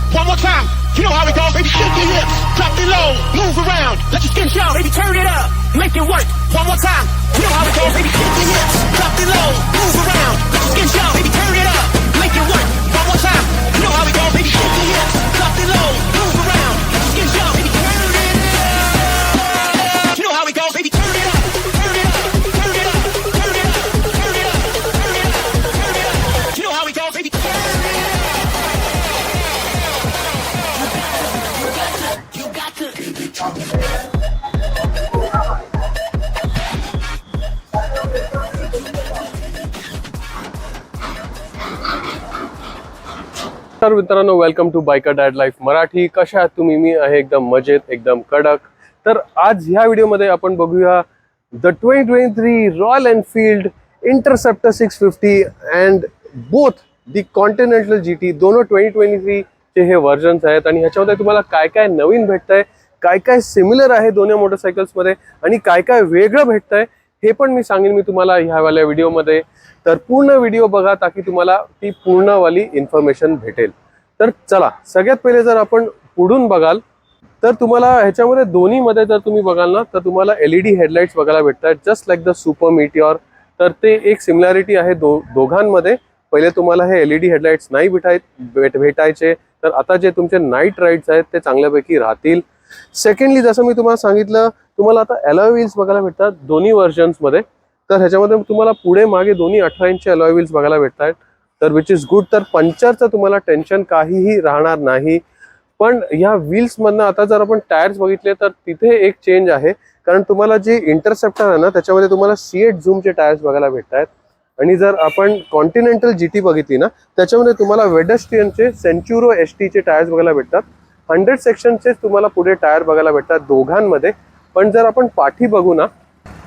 One more time. You know how we go, baby. Shake your hips, drop it low, move around. Let your skin show, baby. Turn it up, make it work. One more time. You know how we go, baby. Shake your hips, drop it low, move around. Let your skin show, baby. Turn it up, make it work. One more time. You know how we go, baby. Shake your hips, drop it low, move around. Let your skin show, baby. Turn it up. You know how we go, baby. Turn it up, turn it up, turn it up, turn it up, turn it up, turn it up, turn it up. You know how we go, baby. Turn it up. तर मित्रांनो, welcome to biker dad life Marathi. कशा आहात तुम्ही? मी आहे एकदम मजेत, एकदम कडक. तर आज ह्या व्हिडिओमध्ये आपण बघूया the 2023 Royal Enfield Interceptor 650 and both the Continental GT. दोनों 2023 चे हे व्हर्जन्स आहेत आणि ह्याच्यामध्ये तुम्हाला काय काय नवीन भेटतंय, काय काय सिमिलर आहे दोन्ही मोटरसायकल्समध्ये आणि काय काय वेगळं भेटतंय हे पण मी सांगेन मी तुम्हाला ह्यावाल्या व्हिडिओमध्ये. तर पूर्ण व्हिडिओ बघा ताकी तुम्हाला ती पूर्णवाली इन्फॉर्मेशन भेटेल. तर चला, सगळ्यात पहिले जर आपण पुढून बघाल तर तुम्हाला ह्याच्यामध्ये दोन्हीमध्ये जर तुम्ही बघाल ना तर तुम्हाला LED हेडलाइट्स बघायला भेटतात, जस्ट लाईक द सुपर मीटिऑर. तर ते एक सिमिलॅरिटी आहे दोघांमध्ये. पहिले तुम्हाला हे LED हेडलाइट्स नाही भेटायचे, तर आता जे तुमचे नाईट राईड्स आहेत ते चांगल्यापैकी राहतील. सेकंडली, जसं मी तुम्हाला सांगितलं, तुम्हाला आता अलॉय व्हील्स बघायला भेटतात दोन्ही व्हर्जन्समध्ये. तर ह्याच्यामध्ये तुम्हाला पुढे मागे दोन्ही 18 इंचचे अलॉय व्हील्स बघायला भेटतात, तर विच इज गुड. तर पंक्चरचं तुम्हाला टेन्शन काहीही राहणार नाही. पण ह्या व्हील्समधनं आता जर आपण टायर्स बघितले तर तिथे एक चेंज आहे, कारण तुम्हाला जे इंटरसेप्टर आहे ना त्याच्यामध्ये तुम्हाला C8 झूमचे टायर्स बघायला भेटतात. आणि जर आपण कॉन्टिनेंटल GT बघितली ना त्याच्यामध्ये तुम्हाला वेडस्ट्रियनचे सेंच्युरो ST टायर्स बघायला भेटतात. 100 सेक्शनचे तुम्हाला पुढे टायर बघायला भेटतात दोघांमध्ये. पण जर आपण पाठी बघू ना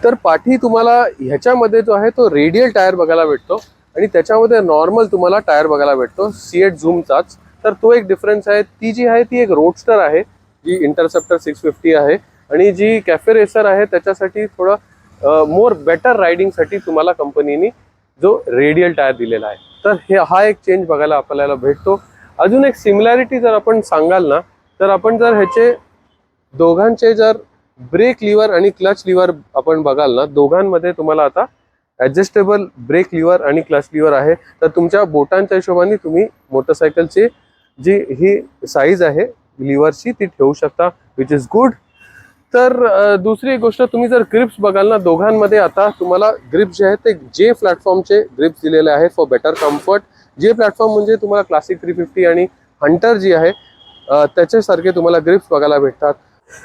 तर पाठी तुम्हाला ह्याच्यामध्ये जो आहे तो रेडियल टायर बघायला भेटतो आणि त्याच्यामध्ये नॉर्मल तुम्हाला टायर बघायला भेटतो C8 झूमचाच. तर तो एक डिफरन्स आहे. ती जी आहे ती एक रोडस्टर आहे जी इंटरसेप्टर 650 आहे, आणि जी कॅफे रेसर आहे त्याच्यासाठी थोडं मोर बेटर रायडिंगसाठी तुम्हाला कंपनीने जो रेडियल टायर दिलेला आहे. तर हा एक चेंज बघायला आपल्याला भेटतो. अजून एक सिमिलॅरिटी जर आपण सांगाल ना तर आपण जर ह्याचे दोघांचे जर ब्रेक लिव्हर आणि क्लच लिव्हर आपण बघाल ना, दोघांमध्ये तुम्हाला आता ॲडजस्टेबल ब्रेक लिव्हर आणि क्लच लिव्हर आहे. तर तुमच्या बोटांच्या हिशोबाने तुम्ही मोटरसायकलची जी ही साईज आहे लिव्हरची ती ठेवू शकता, विच इज गुड. तर दुसरी गोष्ट, तुम्ही जर ग्रिप्स बघाल ना दोघांमध्ये आता तुम्हाला ग्रिप्स जे आहेत ते J प्लॅटफॉर्मचे ग्रिप्स दिलेले आहेत for better comfort. J platform म्हणजे तुम्हाला क्लासिक 350 आणि हंटर जी आहे त्याच्यासारखे तुम्हाला ग्रिप्स बघायला भेटतात.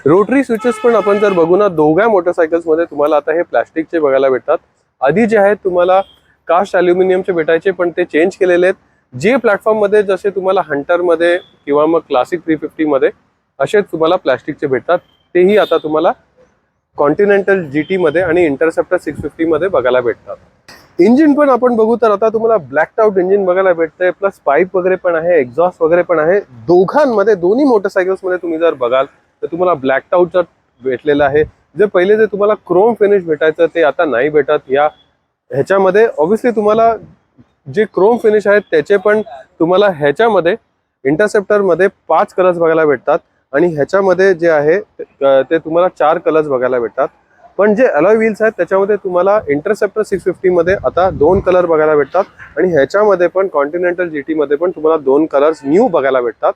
रोटरी स्विचेस पण आपण जर बघू ना दोघा मोटरसायकल्समध्ये तुम्हाला आता हे प्लॅस्टिकचे बघायला भेटतात. आधी जे आहेत तुम्हाला कास्ट ॲल्युमिनियमचे भेटायचे पण ते चेंज केलेले आहेत. J प्लॅटफॉर्ममध्ये जसे तुम्हाला हंटरमध्ये किंवा मग क्लासिक 350मध्ये असेच तुम्हाला प्लॅस्टिकचे भेटतात. तेही आता तुम्हाला कॉन्टिनेंटल GT मध्ये आणि इंटरसेप्टर 650 मध्ये बघायला भेटतात. इंजिन पण आपण बघू तर आता तुम्हाला ब्लॅक आउट इंजिन बघायला भेटतंय, प्लस पाईप वगैरे पण आहे, एक्झॉस्ट वगैरे पण आहे. दोघांमध्ये दोन्ही मोटरसायकल्समध्ये तुम्ही जर बघाल तर तुम्हाला ब्लॅक आउट जर भेटलेलं आहे. जे पहिले जे तुम्हाला क्रोम फिनिश भेटायचं ते आता नाही भेटत ह्याच्यामध्ये. ऑब्व्हियसली तुम्हाला जे क्रोम फिनिश आहेत त्याचे पण तुम्हाला ह्याच्यामध्ये इंटरसेप्टरमध्ये 5 कलर्स बघायला भेटतात आणि ह्याच्यामध्ये जे आहे ते तुम्हाला 4 कलर्स बघायला भेटतात. पण जे अलॉय व्हील्स आहेत त्याच्यामध्ये तुम्हाला इंटरसेप्टर 650 मध्ये आता 2 कलर बघायला भेटतात आणि ह्याच्यामध्ये पण कॉन्टिनेंटल GT मध्ये पण तुम्हाला 2 कलर्स न्यू बघायला भेटतात.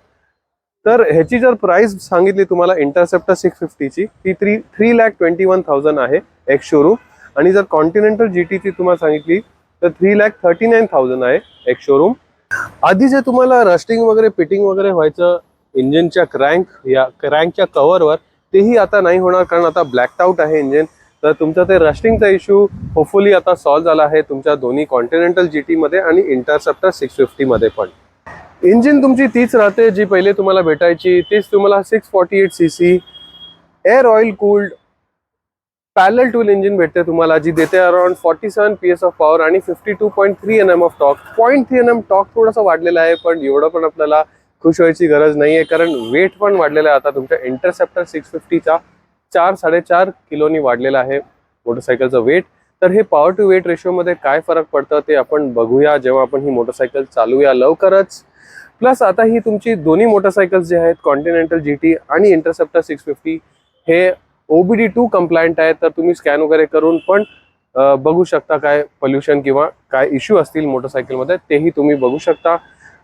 तर ह्याची जर प्राइस सांगितली तुम्हाला इंटरसेप्टर 650 ची ती 3,21,000 आहे एक्स शोरूम, आणि जर कॉन्टिनेंटल GT ची तुम्हाला सांगितली तर 3,39,000 आहे एक्स शोरूम. आधी जे तुम्हाला रस्टिंग वगैरे फिटिंग वगैरे व्हायचं इंजिनच्या क्रँकच्या कव्हरवर तेही आता नाही होणार, कारण आता ब्लॅक आउट आहे इंजिन. तर तुमचा ते रस्टिंगचा इश्यू होपफुली आता सॉल्व्ह झाला आहे तुमच्या दोन्ही कॉन्टिनेंटल GT मध्ये आणि इंटरसेप्टर 650 मध्ये पण. इंजिन तुमची तीच राहते जी पहिले तुम्हाला भेटायची, तीच तुम्हाला 648cc air oil cooled parallel tool engine भेटते तुम्हाला, जी देते अराउंड 47 PS ऑफ पॉवर आणि 52.3 Nm of torque. 0.3 Nm torque थोडासा वाढलेला आहे, पण एवढं पण आपल्याला खुश व्हायची गरज नाहीये, कारण वेट पण वाढलेला आहे आता तुमच्या इंटरसेप्टर 650चा 4-4.5 किलोनी वाढलेला आहे मोटरसायकलचं वेट. तर हे पॉवर टू वेट रेशोमध्ये काय फरक पडतं ते आपण बघूया जेव्हा आपण ही मोटरसायकल चालूया लवकरच. प्लस आता ही तुमची दोन्ही मोटरसायकल्स जे आहेत कॉन्टिनेंटल GT आणि इंटरसेप्टर 650 हे OBD2 कंप्लायंट आहे, तर तुम्ही स्कॅन वगैरे करून पण बघू शकता काय पोल्युशन किंवा काय इश्यू असतील मोटरसायकलमध्ये तेही तुम्ही बघू शकता.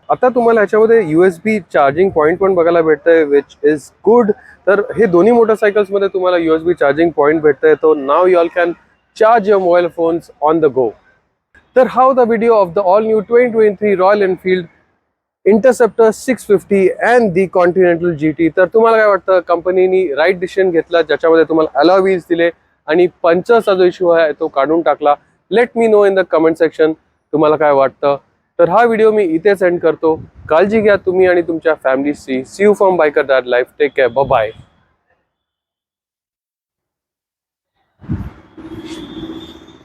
आता तुम्हाला याच्यामध्ये USB चार्जिंग पॉईंट पण बघायला भेटतंय विच इज गुड. तर हे दोन्ही मोटरसायकल्समध्ये तुम्हाला USB चार्जिंग पॉईंट भेटतंय, तो now you all can charge your mobile phones on the go. तर how the video of the all new 2023 Royal Enfield Interceptor 650 and the Continental GT. तर तुम्हाला काय वाटतं, कंपनीनी राईट डिसिजन घेतला ज्याच्यामध्ये तुम्हाला अलॉय व्हील्स दिले आणि पंचरचा जो इश्यू आहे तो काढून टाकला? Let me know in the comment section तुम्हाला काय वाटतं. तर हा व्हिडिओ मी इथेच एंड करतो. काळजी घ्या तुम्ही आणि तुमच्या फॅमिलीची. See you from Biker dad Life. Take care. Bye.